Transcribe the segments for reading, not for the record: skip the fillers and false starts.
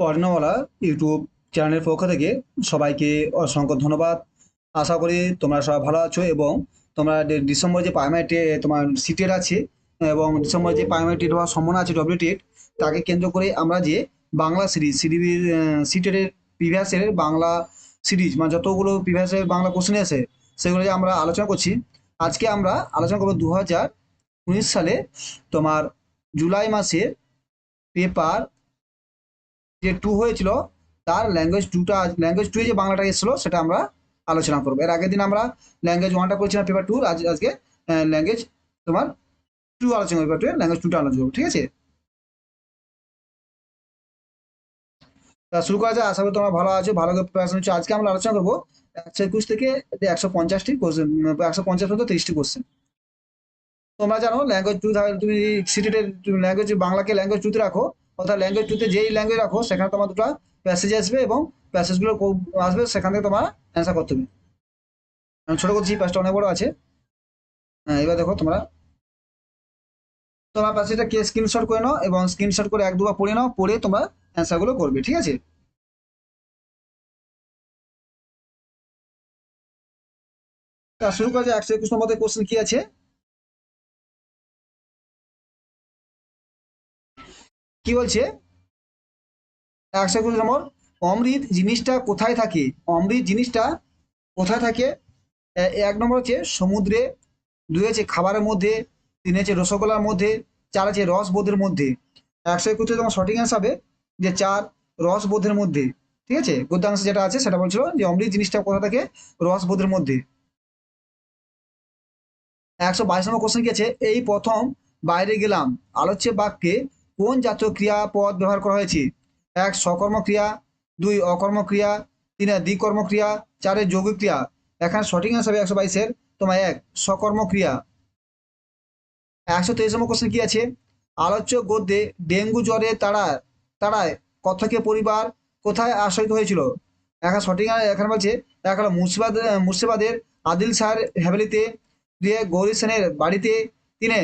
অর্ণওয়ালা YouTube চ্যানেলের পক্ষ থেকে সবাইকে অসংখ্য ধন্যবাদ। আশা করি তোমরা সবাই ভালো আছো এবং তোমরা ডিসেম্বর যে প্রাইমারি তোমার সিটেট আছে এবং ডিসেম্বর যে প্রাইমারি টেট হওয়ার সম্ভাবনা আছে ডব্লিউ টেট, তাকে কেন্দ্র করে আমরা যে বাংলা সিরিজ সিডিবির সিটেটের প্রিভিয়াসের বাংলা সিরিজ মানে যতগুলো প্রিভিয়াসের বাংলা কোশ্চেন আছে সেগুলো যে আমরা আলোচনা করছি। আজকে আমরা আলোচনা করবো 2019 সালে তোমার জুলাই মাসের পেপার যে টু হয়েছিল তার ল্যাঙ্গুয়েজ টু যে বাংলাটা এসেছিল সেটা আমরা আলোচনা করবো। এর আগের দিন আমরা ল্যাঙ্গুয়েজ ওয়ানটা করেছিলাম পেপার টু, আজকে ল্যাঙ্গুয়েজ তোমার টু আলোচনা করবো, পেপার টু ল্যাঙ্গুয়েজ টুটা আলোচনা করবো, ঠিক আছে? তা শুরু করা যায়। আশা করি তোমরা ভালো আছো, ভালো করে প্রিপারেশন হচ্ছে। আজকে আমরা আলোচনা করবো 121 থেকে 150টি কোশ্চেন, 150 পর্যন্ত 30টি কোশ্চেন। তোমরা জানো ল্যাঙ্গুয়েজ টু, তুমি সিটেটের ল্যাঙ্গুয়েজ বাংলাকে ল্যাঙ্গুয়েজ টুতে রাখো, অর্থাৎ ল্যাঙ্গুয়েজ টুতে যেই ল্যাঙ্গুয়েজ রাখো সেখানে তোমার দুটো প্যাসেজ আসবে এবং প্যাসেজগুলো আসবে, সেখান থেকে তোমার অ্যান্সার করতে হবে। আমি ছোট করছি, প্যাসটা অনেক বড় আছে। হ্যাঁ, এবার দেখো তোমরা তোমার প্যাসেজটাকে স্ক্রিনশট করে নাও এবং স্ক্রিনশট করে এক দুবার পড়ে নাও, পড়ে তোমরা অ্যান্সারগুলো করবে, ঠিক আছে? তা শুরু করা যায়। 121 নম্বর কোশ্চেন কি আছে, কি বলছে? 121 নম্বর, অমৃত জিনিসটা কোথায় থাকে? অমৃত জিনিসটা কোথায় থাকে? এক নম্বর হচ্ছে সমুদ্রে, দুই হচ্ছে খাবারের মধ্যে, তিন হচ্ছে রসগোল্লার মধ্যে, চার হচ্ছে রসবোধের মধ্যে। 121 তোমার সঠিক অ্যান্সার হবে যে চার, রসবোধের মধ্যে। ঠিক আছে, গদ্যাংশ যেটা আছে সেটা বলছিল যে অমৃত জিনিসটা কোথা থেকে, রসবোধের মধ্যে। 122 নম্বর কোশ্চেন কি আছে, এই প্রথম বাইরে গেলাম আলোচ্য বাক্যে কোন জাতীয় ক্রিয়াপদ ব্যবহার করা হয়েছে? এক, সকর্মক্রিয়া, দুই অকর্মক্রিয়া, তিনে দ্বিকর্মক্রিয়া, চারে যৌগিক ক্রিয়া। এখানে সঠিক অ্যান্সার হবে 122-এর তোমার এক, সকর্মক্রিয়া। 123 নম্বর কোশ্চেন কি আছে, আলোচ্য গদ্যে ডেঙ্গু জ্বরে তাড়ায় কথকে পরিবার কোথায় আশ্রয়িত হয়েছিল? এখানে সঠিক এখানে বলছে, এক হলো মুর্শিদাবাদের আদিল শাহের হ্যাভেলিতে, দুয়ে গৌরী সেনের বাড়িতে, তিনে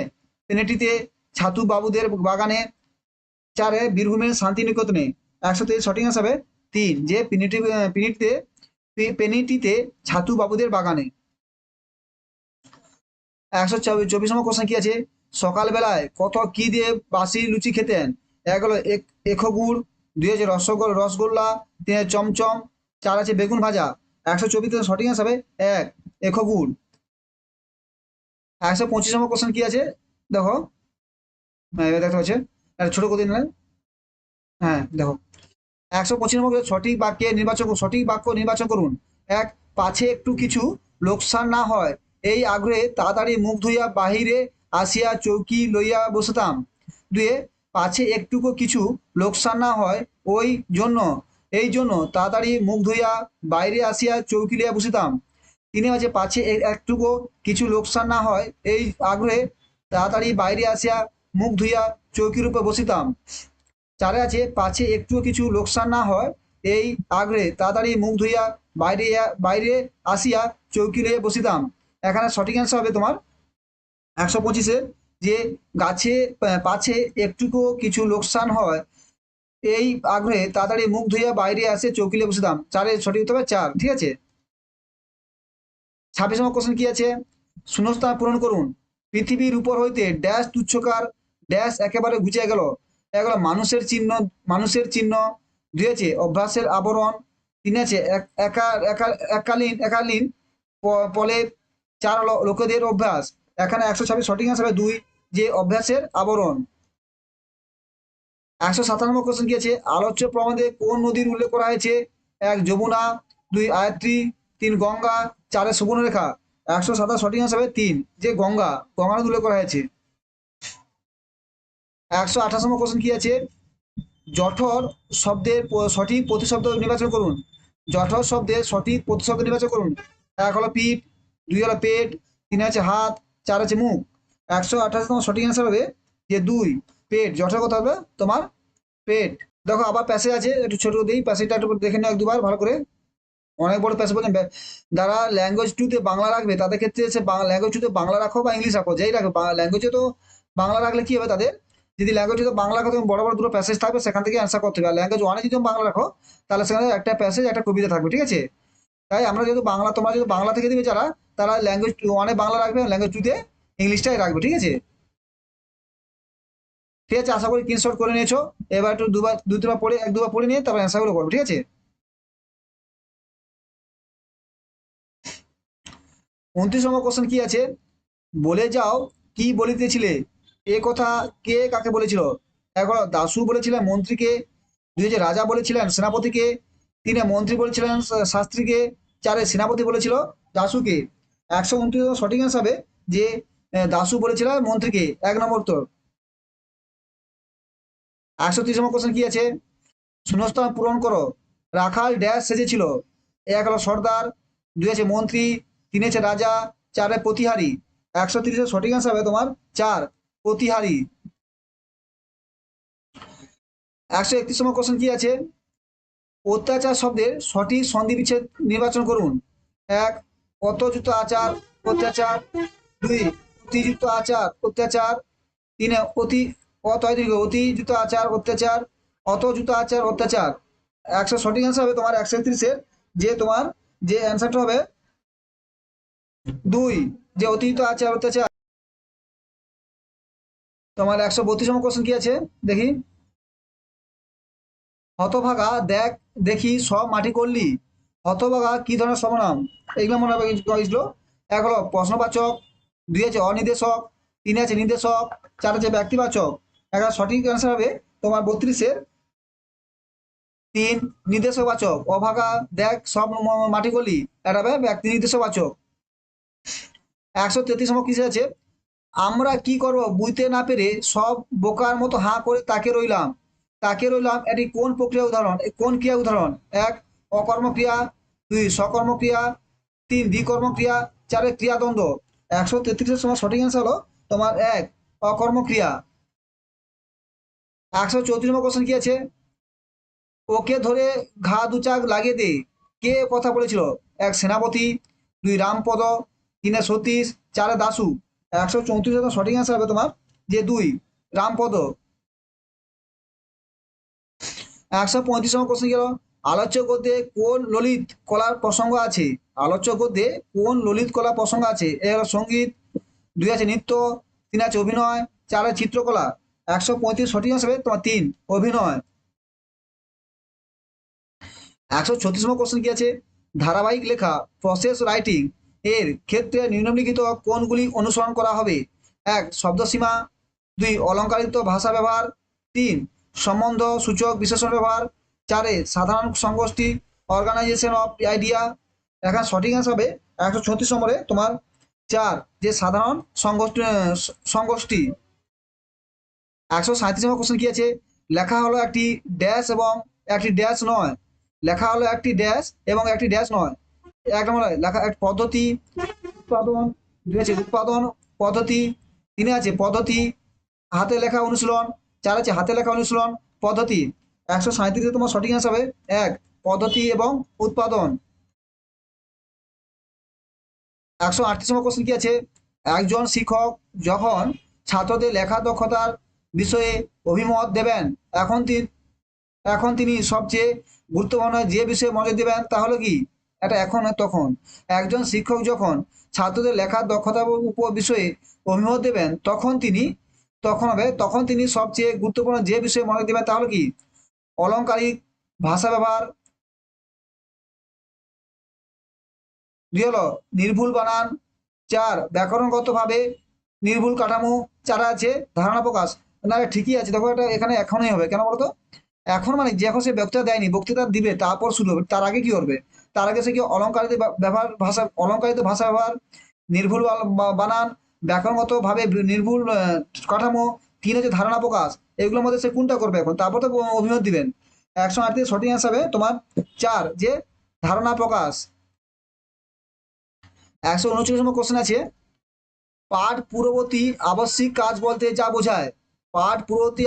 পেনেটিতে ছাতু বাবুদের বাগানে, চারে বীরভূমের শান্তিনিকেতনে। 123 সঠিক অ্যান্সার হবে তিন, যে পেনিটিতে ছাতু বাবুদের বাগানে। 124 নম্বর কোশ্চেন কি আছে, সকালবেলায় কত কি দিয়ে বাসি লুচি খেতেন? এক হলো এখো গুড়, দুই হচ্ছে রসগোল্লা, তিন হচ্ছে চমচম, চার আছে বেগুন ভাজা। 124 সঠিক অ্যান্সার হবে এক, এখো গুড়। 125 নম্বর কোশ্চেন কি আছে, দেখো, এবার দেখতে পাচ্ছে, ছোট করে দিন। হ্যাঁ দেখো, 125 নম্বর সঠিক বাক্য নির্বাচন করুন। এক, পাছে একটু কিছু লোকসান না হয় এই আগ্রহে তাড়াতাড়ি মুখ ধুইয়া বাহিরে আসিয়া চৌকি লইয়া বসতাম। দুয়ে, পাছে একটুকু কিছু লোকসান না হয় ওই জন্য এই জন্য তাড়াতাড়ি মুখ ধুইয়া বাইরে আসিয়া চৌকি লইয়া বসিতাম। তিনে হচ্ছে, পাছে একটুকু কিছু লোকসান না হয় এই আগ্রহে তাড়াতাড়ি বাইরে আসিয়া মুখ ধুইয়া চৌকির উপর বসিতাম। চারে আছে, পাছে একটুও কিছু লোকসান না হয় এই আগ্রহে তাড়াতাড়ি মুখ ধুইয়া বাইরে বাইরে আসিয়া চৌকি লইয়া বসিতাম। এখানে সঠিক অ্যান্সার হবে তোমার 125-এ, যে গাছে পাছে একটুকু কিছু লোকসান হয় এই আগ্রহে তাড়াতাড়ি মুখ ধুইয়া বাইরে আসে চৌকি লইয়া বসিতাম। চারে সঠিক হতে হবে চার, ঠিক আছে? 26 নম্বর কোশ্চেন কি আছে, শূন্যস্থান পূরণ করুন। পৃথিবীর উপর হইতে ড্যাশ তুচ্ছকার ড্যাশ একেবারে ঘুচিয়া গেল। এগুলো মানুষের চিহ্ন, দুই আছে অভ্যাসের আবরণ, তিন আছে একালীন ফলে, চার হলো লোকেদের অভ্যাস। এখানে 126 সঠিক অ্যান্সার হবে দুই, যে অভ্যাসের আবরণ। 157 নম্বর কোশ্চেন কি আছে, আলোচ্য প্রবন্ধে কোন নদীর উল্লেখ করা হয়েছে? এক, যমুনা, দুই আয়ত্রী, তিন গঙ্গা, চারে সুবর্ণরেখা। 127 সঠিক অ্যান্সার হবে তিন, যে গঙ্গা নদী উল্লেখ করা হয়েছে। 128 নম্বর কোশ্চেন কি আছে, জঠর শব্দের সঠিক প্রতিশব্দ নির্বাচন করুন। জঠর শব্দের সঠিক প্রতিশব্দ নির্বাচন করুন। এক হলো পিঠ, দুই হলো পেট, তিন হচ্ছে হাত, চার হচ্ছে মুখ। 128 নম্বর সঠিক অ্যান্সার হবে যে দুই, পেট। জঠর কথা হবে তোমার পেট। দেখো আবার প্যাসেজ আছে, একটু ছোট দিই, প্যাসেজটা একটু দেখে নাও এক দুবার ভালো করে। অনেক বড় প্যাসেজ বলছেন। যারা ল্যাঙ্গুয়েজ টুতে বাংলা রাখবে তাদের ক্ষেত্রে সে ল্যাঙ্গুয়েজ টুতে বাংলা রাখো বা ইংলিশ রাখো, যেই রাখো ল্যাঙ্গুয়েজে, তো বাংলা রাখলে কি হবে তাদের যদি ল্যাঙ্গুয়েজ যদি বাংলা রাখো তুমি বড় বড় দুটো প্যাসেজ থাকবে, সেখান থেকে অ্যান্সার করতে হবে। আর ল্যাঙ্গুয়েজ ওয়ানে যদি তুমি বাংলা রাখো তাহলে সেখানে একটা প্যাসেজ একটা কবিতা থাকবে, ঠিক আছে। তাই আমরা যেহেতু বাংলা, তোমরা যদি বাংলা থেকে দিবে যারা, তারা ল্যাঙ্গুয়েজ ওয়ানে বাংলা রাখবে, ল্যাঙ্গুয়েজ টুতে ইংলিশটাই রাখবে, ঠিক আছে। ঠিক আছে, আশা করি স্ক্রিনশট করে নিয়েছো। এবার একটু দু তিনবার পড়ে, এক দুবার পড়ে নিয়ে তারপর অ্যান্সারগুলো করবো, ঠিক আছে। 29 নম্বর কোশ্চেন কি আছে, বলে যাও কি বলিতেছিলে, এ কথা কে কাকে বলেছিল। এখন দাশু বলেছিলেন মন্ত্রীকে, দুই হচ্ছে রাজা বলেছিলেন সেনাপতিকে, তিনে মন্ত্রী বলেছিলেন শাস্ত্রীকে, চারে সেনাপতি বলেছিল দাশুকে। 129 সঠিক অ্যান্সার হবে যে দাশু বলেছিলেন মন্ত্রীকে, 1 নম্বর উত্তর। 130 নম্বর কোশ্চেন কি আছে, শূন্যস্থান পূরণ করো, রাখাল ড্যাশ সেজেছিল। এক হলো সর্দার, দুই আছে মন্ত্রী, তিন আছে রাজা, চারে প্রতিহারী। 130-এর সঠিক অ্যান্সার হবে তোমার 4, প্রতিহারী। 131 নম্বর কোশ্চেন কি আছে, অত্যাচার শব্দের সঠিক সন্ধি বিচ্ছেদ নির্বাচন করুন। 1, অতযুক্ত আচার অত্যাচার, 2, অতিযুক্ত আচার অত্যাচার, 3, অতিযুক্ত আচার অত্যাচার, অতযুক্ত আচার অত্যাচার। সঠিক অ্যান্সার হবে তোমার 131-এর যে তোমার যে অ্যান্সারটা হবে 2, যে অতিরিক্ত আচার অত্যাচার। তোমার 132 নম্বর কোশ্চেন কি আছে দেখি, হতভাগা দেখ দেখি সব মাটি করলি। হতভাগা কি ধরনের সর্বনাম, এইগুলো মনে হবে হয়েছিল। 1 হলো প্রশ্নবাচক, 2 আছে অনির্দেশক, 3 আছে নির্দেশক, 4 আছে ব্যক্তিবাচক। একটা সঠিক অ্যান্সার হবে তোমার 32-এর 3, নির্দেশবাচক। অভাগা দেখ সব মাটি করলি, এটা হবে ব্যক্তি নির্দেশবাচক। 133 নম্বর কিসে আছে, আমরা কি করব বুঝতে না পেরে সব বোকার মতো হাঁ করে তাকে রইলাম। তাকে রইলাম এটি কোন প্রক্রিয়া উদাহরণ, কোন ক্রিয়া উদাহরণ। 1, অকর্মক্রিয়া, 2, সকর্মক্রিয়া, 3, দ্বিকর্মক্রিয়া, 4 ক্রিয়াদ্বন্দ্ব। 133-এর সময় সঠিক অ্যান্সার হলো তোমার 1, অকর্মক্রিয়া। 134 নম্বর কোশ্চেন কি আছে, ওকে ধরে ঘা দু চাক লাগিয়ে দে, কে কথা বলেছিল। 1, সেনাপতি, 2, রামপদ, 3 সতীশ, 4 দাশু। 134 সঠিক অ্যান্সার হবে তোমার যে 2, রামপদ। 135 নম্বর কোশ্চেন গেল, আলোচ্য গদ্যে কোন ললিত কলার প্রসঙ্গ আছে। আলোচ্য গদ্যে কোন ললিত কলা প্রসঙ্গ আছে। এ হলো সঙ্গীত, 2 আছে নৃত্য, 3 আছে অভিনয়, 4 আছে চিত্রকলা। 135 সঠিক অ্যান্সার হবে তোমার 3, অভিনয়। 136 নম্বর কোশ্চেন কি আছে, ধারাবাহিক লেখা প্রসেস রাইটিং এর ক্ষেত্রে নিম্নলিখিত কোনগুলি অনুসরণ করা হবে। 1, শব্দসীমা, 2, অলংকারিত ভাষা ব্যবহার, 3, সম্বন্ধ সূচক বিশেষণ ব্যবহার, 4 সাধারণ সংগোষ্ঠী অর্গানাইজেশন অফ আইডিয়া। এখন সঠিক অ্যান্সার হবে 136 নম্বরে তোমার 4, যে সাধারণ সংগোষ্ঠী সংগোষ্ঠী। 137 নম্বর কোশ্চেন কি আছে, লেখা হলো একটি ড্যাশ এবং একটি ড্যাশ নয়। লেখা হলো একটি ড্যাশ এবং একটি ড্যাশ নয়। 1 নম্বর লেখা এক পদ্ধতি, উৎপাদন, 2 আছে উৎপাদন পদ্ধতি, 3 আছে পদ্ধতি, হাতে লেখা অনুশীলন, 4 আছে হাতে লেখা অনুশীলন পদ্ধতি। 137-এ তোমার সঠিক অ্যান্সার হবে 1, পদ্ধতি এবং উৎপাদন। 138 নম্বর কোশ্চেন কি আছে, একজন শিক্ষক যখন ছাত্রদের লেখা দক্ষতার বিষয়ে অভিমত দেবেন, এখন তিনি সবচেয়ে গুরুত্বপূর্ণ যে বিষয়ে মনোযোগ দেবেন তা হলো কি, এটা এখন নয় তখন। একজন শিক্ষক যখন ছাত্রদের লেখার দক্ষতার উপর বিষয়ে অভিমত দেবেন তখন তিনি সবচেয়ে গুরুত্বপূর্ণ যে বিষয়ে মনোযোগ দেবেন তা হলো কি, অলংকারিক ভাষা ব্যবহার, 2 হলো নির্ভুল বানান, 4 ব্যাকরণগতভাবে নির্ভুল কাঠামো, 4 আছে ধারণা প্রকাশ। না ঠিকই আছে, দেখো এটা এখানে এখনই হবে, কেন বলতো, এখন মানে যখন সে বক্তৃতা দেয়নি, বক্তৃতা দিবে তারপর শুরু হবে, তার আগে কি করবে, তার আগে সে কি অলংকারিত ব্যবহার ভাষা, অলংকারিত ভাষা ব্যবহার, নির্ভুল বানান, ব্যাকরণগত ভাবে নির্ভুল কাঠামো, 3 হচ্ছে ধারণা প্রকাশ। এগুলোর মধ্যে সে কোনটা করবে এখন, তারপর তো অভিমত দিবেন। 138 সঠিক অ্যান্সার হবে তোমার 4, যে ধারণা প্রকাশ। 139 নম্বর কোশ্চেন আছে, পাঠ পূর্ববর্তী আবশ্যিক কাজ বলতে যা বোঝায়। পাঠ পূর্ববর্তী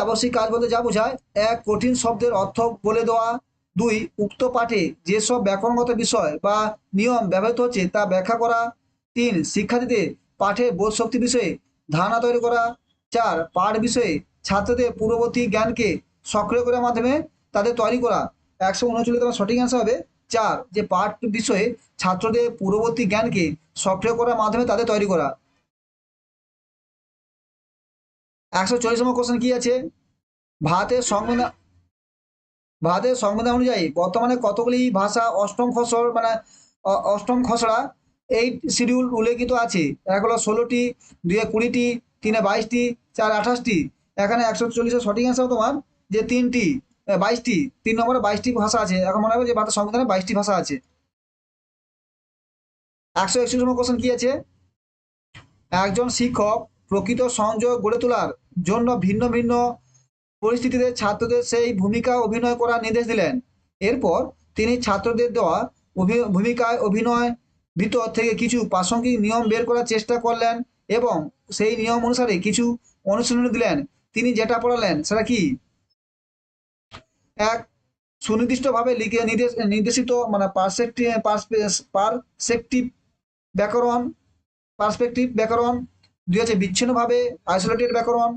আবশ্যিক কাজ বলতে যা বোঝায়, 1, কঠিন শব্দের অর্থ বলে দেওয়া, 2, উক্ত পাঠে যেসব ব্যাকরণগত বিষয় বা নিয়ম ব্যবহৃত হচ্ছে তা ব্যাখ্যা করা, 3, শিক্ষার্থীদের পাঠে বোধশক্তি বিষয়ে ধারণা তৈরি করা। 4 পাঠ বিষয়ে ছাত্রদের পূর্ববর্তী জ্ঞানকে সক্রিয় করার মাধ্যমে তাদের তৈরি করা। 139 তোমার সঠিক অ্যান্সার হবে 4, যে পাঠ বিষয়ে ছাত্রদের পূর্ববর্তী জ্ঞানকে সক্রিয় করার মাধ্যমে তাদের তৈরি করা। 140 নম্বর কোশ্চেন কি আছে? ভারতের সংবিধান ভারতের সংবিধান অনুযায়ী বর্তমানে কতগুলি ভাষা অষ্টম খসড় মানে অষ্টম খসড়া এই শিডিউল উল্লেখিত আছে? এক হলো 16টি, 2 20টি, 3 22টি, 4 28টি। এখানে 140-এর সঠিক অ্যান্সার তোমার যে 3টি 22টি, 3 নম্বরে 22টি ভাষা আছে। এখন মনে হবে যে ভারতের সংবিধানে 22টি ভাষা আছে। 141 নম্বর কোশ্চেন কি আছে? একজন শিক্ষক প্রকৃত সংযোগ গড়ে তোলার জন্য ভিন্ন ভিন্ন পরিস্থিতিতে ছাত্রদের সেই ভূমিকা অভিনয় করার নির্দেশ দিলেন। এরপর তিনি ছাত্রদের দেওয়া ভূমিকায় অভিনয় ভিতর থেকে কিছু প্রাসঙ্গিক নিয়ম বের করার চেষ্টা করলেন এবং সেই নিয়ম অনুসারে কিছু অনুশীলনী দিলেন। তিনি যেটা পড়ালেন সেটা কি? এক, সুনির্দিষ্টভাবে লিখে নির্দেশিত মানে পারসেপটিভ ব্যাকরণ পার্সপেক্টিভ ব্যাকরণ। 2 আছে বিচ্ছিন্নভাবে আইসোলেটেড ব্যাকরণ।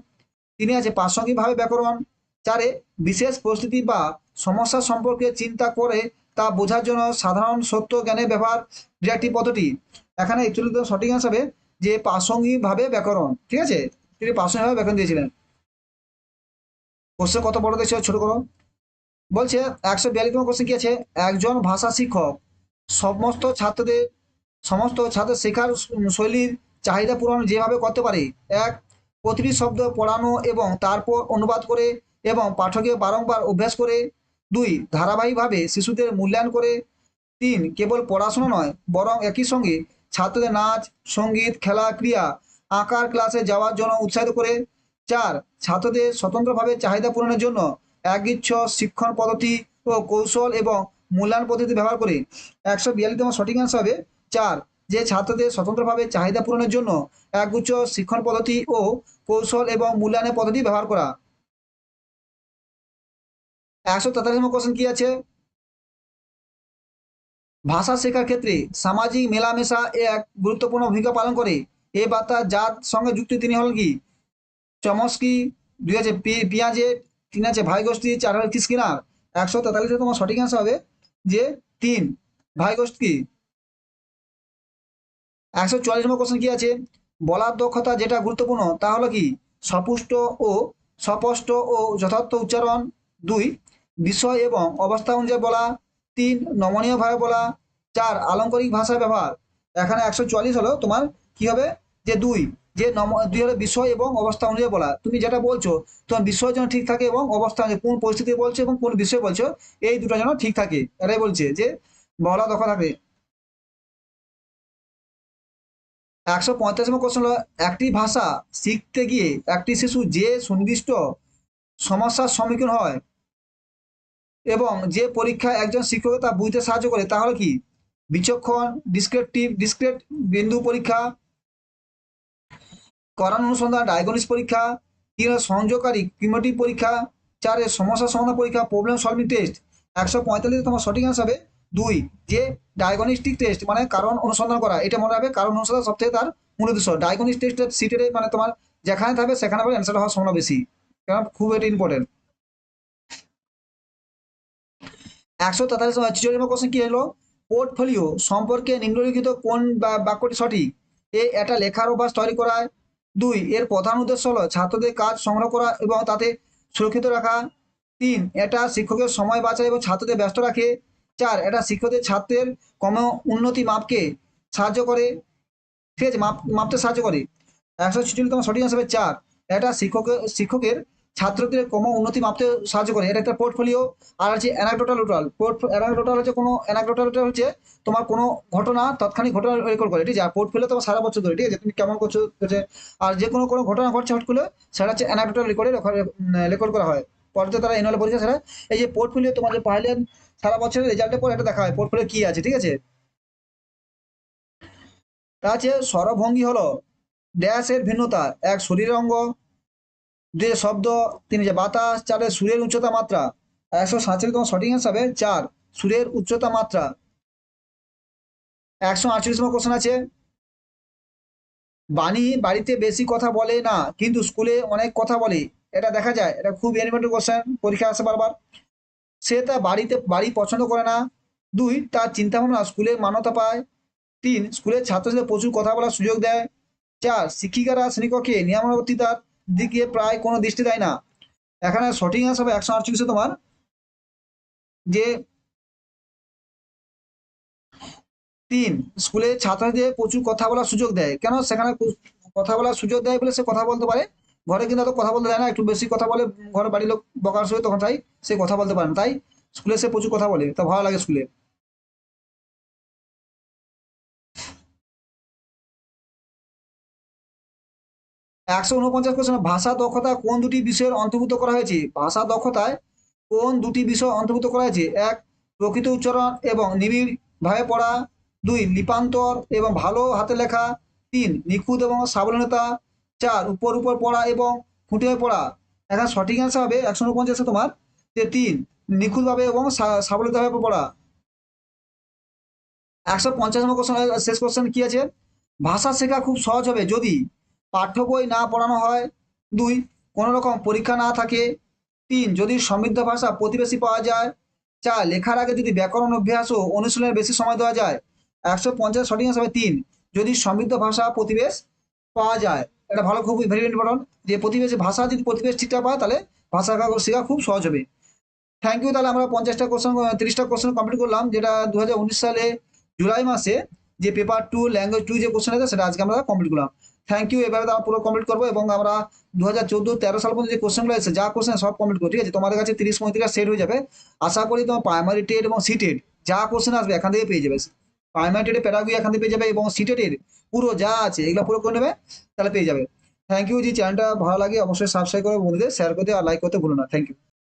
3 আছে প্রাসঙ্গিকভাবে ব্যাকরণ। 4 বিশেষ পরিস্থিতি বা সমস্যা সম্পর্কে চিন্তা করে তা বোঝার জন্য সাধারণ সত্য জ্ঞানের ব্যবহার ডিডাক্টিভ পদ্ধতি। এখানে অ্যাকচুয়ালি তো সঠিক অ্যান্সার হবে যে প্রাসঙ্গিকভাবে ব্যাকরণ। ঠিক আছে, তিনি প্রাসঙ্গিকভাবে ব্যাকরণ দিয়েছিলেন। কোশ্চেন কত বড় দেখছো, ছোট করো। বলছে 142 কোশ্চেন কি আছে? একজন ভাষা শিক্ষক সমস্ত ছাত্রদের শেখার শৈলীর চাহিদা পূরণ যেভাবে করতে পারে: 1 প্রতিটি শব্দ পড়ানো এবং তারপর অনুবাদ করে এবং পাঠকে বারংবার অভ্যাস করে। 2 ধারাবাহিকভাবে শিশুদের মূল্যায়ন করে। 3 কেবল পড়াশোনা নয় বরং একই সঙ্গে ছাত্রদের নাচ, সঙ্গীত, খেলা, ক্রিয়া, আঁকার ক্লাসে যাওয়ার জন্য উৎসাহিত করে। 4 ছাত্রদের স্বতন্ত্রভাবে চাহিদা পূরণের জন্য একগুচ্ছ শিক্ষণ পদ্ধতি ও কৌশল এবং মূল্যায়ন পদ্ধতি ব্যবহার করে। 142তম সঠিক অ্যান্সার হবে 4, যে ছাত্রদের স্বতন্ত্রভাবে চাহিদা পূরণের জন্য একগুচ্ছ শিক্ষণ পদ্ধতি ও কৌশল এবং মূল্যায়নের পদ্ধতি ব্যবহার করা। 143তম কোশ্চেন কি আছে? ভাষা শেখার ক্ষেত্রে সামাজিক মেলামেশা এক গুরুত্বপূর্ণ ভূমিকা পালন করে। এ বার্তা যার সঙ্গে যুক্ত তিনি হলেন কি? চমস্কি। 2 আছে পিয়াজেট। 3 আছে ভাইগোষ্ঠী। 4 হল স্কিনার। 143 তোমার সঠিক অ্যান্সার হবে যে 3 ভাইগোষ্ঠী। 144 নম্বর কোশ্চেন কি আছে? বলার দক্ষতা যেটা গুরুত্বপূর্ণ তা হলো কি? সপুষ্ট ও স্পষ্ট ও যথার্থ উচ্চারণ। 2 বিষয় এবং অবস্থা অনুযায়ী বলা। 3 নমনীয়ভাবে বলা। 4 আলংকারিক ভাষা ব্যবহার। এখানে 144 হলো তোমার কি হবে যে 2, যে 2 হলো বিষয় এবং অবস্থা অনুযায়ী বলা। তুমি যেটা বলছো তোমার বিষয় যেন ঠিক থাকে এবং অবস্থা অনুযায়ী কোন পরিস্থিতি বলছো এবং কোন বিষয় বলছো এই দুটো যেন ঠিক থাকে, এটাই বলছে যে বলা দক্ষতা থাকে। 145 কোশ্চেন হলো, একটি ভাষা শিখতে গিয়ে একটি শিশু যে সুনির্দিষ্ট সমস্যার সম্মুখীন হয় এবং যে পরীক্ষায় একজন শিক্ষক তা বুঝতে সাহায্য করে তা হলো কি? বিচক্ষণ, ডিসক্রেট বিন্দু পরীক্ষা, করান অনুসন্ধান ডায়াগনোস পরীক্ষা। 3 সংযোগকারী কিউমুলেটিভ পরীক্ষা। 4 সমস্যা সমাধান পরীক্ষা প্রবলেম সলভিং টেস্ট। 145 তোমার সঠিক অ্যান্সার হবে 2, যে ডায়াগনস্টিক টেস্ট মানে কারণ অনুসন্ধান করা। এটা মনে রাখবে, কারণ অনুসন্ধান সবথেকে তার মূল উদ্দেশ্য। ডায়াগনস্টিক টেস্টের সিটের মানে তোমার যেখানে থাকবে সেখানে পাবে অ্যান্সার হওয়ার সম্ভাবনা বেশি, কারণ খুব এটা ইম্পর্টেন্ট। 143 কোশ্চেন কি হলো? পোর্টফোলিও সম্পর্কে নিম্নলিখিত কোন বাক্যটি সঠিক? এটা লেখার অভ্যাস তৈরি করায়। 2 এর প্রধান উদ্দেশ্য হলো ছাত্রদের কাজ সংগ্রহ করা এবং তাতে সুরক্ষিত রাখা। 3 এটা শিক্ষকের সময় বাঁচায় এবং ছাত্রদের ব্যস্ত রাখে। 4 এটা শিক্ষকদের ছাত্রের কর্ম উন্নতি মাপকে সাহায্য করে। ঠিক আছে, মাপতে সাহায্য করে। 146 সঠিক অ্যান্সার হবে 4, এটা শিক্ষকের ছাত্রদের ক্রম উন্নতি মাপতে সাহায্য করে। এটা একটা পোর্টফোলিও। আর হচ্ছে অ্যানাকডোটাল টোটাল। অ্যানাকডোটাল হচ্ছে কোনো অ্যানাকডোটাল হচ্ছে তোমার কোনো ঘটনা তাৎক্ষণিক ঘটনা রেকর্ড করে। ঠিক আছে, পোর্টফোলিও তোমার সারা বছর ধরে, ঠিক আছে, তুমি কেমন করছো আর যে কোনো কোনো ঘটনা ঘটছে হট করে সেটা হচ্ছে অ্যানাকডোটাল রেকর্ড করা হয়। পরে তারা এনুয়াল পরীক্ষা সেটা এই যে পোর্টফোলিও তোমার যে পাইলেন সারা বছরের রেজাল্টের পর এটা দেখা হয় পোর্টফোলিও কি আছে। ঠিক আছে, তা হচ্ছে স্বরভঙ্গি হলো ড্যাশের ভিন্নতা: 1 শরীরের অঙ্গ, 2 শব্দ, 3 যে বাতাস, 4 সুরের উচ্চতা মাত্রা। 147 সঠিক অ্যান্সার হবে 4 সুরের উচ্চতা মাত্রা। 148 কোশ্চেন আছে, বাণী বাড়িতে বেশি কথা বলে না কিন্তু স্কুলে অনেক কথা বলে, এটা দেখা যায়, এটা খুব এলিমেন্টারি কোশ্চেন, পরীক্ষা আসে বারবার। সে তার বাড়ি পছন্দ করে না। 2, তার চিন্তাভাবনা স্কুলে মান্যতা পায়। 3, স্কুলের ছাত্রছাত্রীদের প্রচুর কথা বলার সুযোগ দেয়। 4, শিক্ষিকারা শ্রেণীকক্ষে নিয়মানুবর্তিতার দিকে প্রায় কোনো দৃষ্টি দেয় না। এখানে সঠিক আনসার হবে 148 তোমার, যে 3, স্কুলে ছাত্রছাত্রীদের প্রচুর কথা বলার সুযোগ দেয়। কেন সেখানে কথা বলার সুযোগ দেয় বলে সে কথা বলতে পারে, ঘরে কিন্তু অত কথা বলতে দেয় না, একটু বেশি কথা বলে, ঘরে বাড়ির লোক বকার শুরু তখন তাই সে কথা বলতে পারে না, তাই স্কুলে সে প্রচুর কথা বলে, তা ভালো লাগে স্কুলে। 149 কোশ্চেন, ভাষা দক্ষতা কোন দুটি বিষয়ের অন্তর্ভুক্ত করা হয়েছে? ভাষা দক্ষতায় কোন দুটি বিষয় অন্তর্ভুক্ত করা হয়েছে? 1, প্রকৃত উচ্চারণ এবং নিবিড় ভাবে পড়া। 2, লিপান্তর এবং ভালো হাতে লেখা। 3, নিখুঁত এবং সাবলীলতা। 4, উপর উপর পড়া এবং খুঁটিয়ে পড়া। এখন সঠিক অ্যান্সার হবে 149 তোমার, যে 3, নিখুঁতভাবে এবং সাবলীলতাভাবে পড়া। 150 নম্বর কোশ্চেন, শেষ কোশ্চেন কি আছে? ভাষা শেখা খুব সহজ হবে যদি পাঠ্য বই না পড়ানো হয়। 2, কোনো রকম পরীক্ষা না থাকে। 3, যদি সমৃদ্ধ ভাষা প্রতিবেশী পাওয়া যায়। 4, লেখার আগে যদি ব্যাকরণ অভ্যাস ও অনুশীলনের বেশি সময় দেওয়া যায়। 150 সঠিক অ্যান্সার হবে 3, যদি সমৃদ্ধ ভাষা প্রতিবেশ পাওয়া যায়। এটা ভালো, খুব ভেরি ইম্পর্টেন্ট, যে প্রতিবেশী ভাষা যদি প্রতিবেশ ঠিকঠাক পায় তাহলে ভাষা শেখা খুব সহজ হবে। Thank you. তাহলে আমরা 50টা কোশ্চেন 30টা কোশ্চেন কমপ্লিট করলাম, যেটা 2019 সালে জুলাই মাসে যে পেপার 2 ল্যাঙ্গুয়েজ 2 যে কোশ্চেন আছে সেটা আজকে আমরা কমপ্লিট করলাম। Thank you. এবারে আমরা পুরো কমপ্লিট করবো এবং আমরা 2014-13 সাল পর্যন্ত যে কোশ্চেনগুলো এসেছে যা কোশ্চেন সব কমপ্লিট করবো, ঠিক আছে? তোমাদের কাছে 30-35টা সেট হয়ে যাবে। আশা করি তোমার প্রাইমারি টেট এবং সিটেট যা কোশ্চেন আসবে এখান থেকে পেয়ে যাবে। প্রাইমারি টেটে প্যারাগুই এখান থেকে পেয়ে যাবে এবং সিটেটের পুরো যা আছে এগুলো পুরো করে নেবে, তাহলে পেয়ে যাবে। Thank you. যে চ্যানেলটা ভালো লাগে অবশ্যই সাবস্ক্রাইব করে বন্ধুদের শেয়ার করতে আর লাইক করতে ভুলো না। Thank you.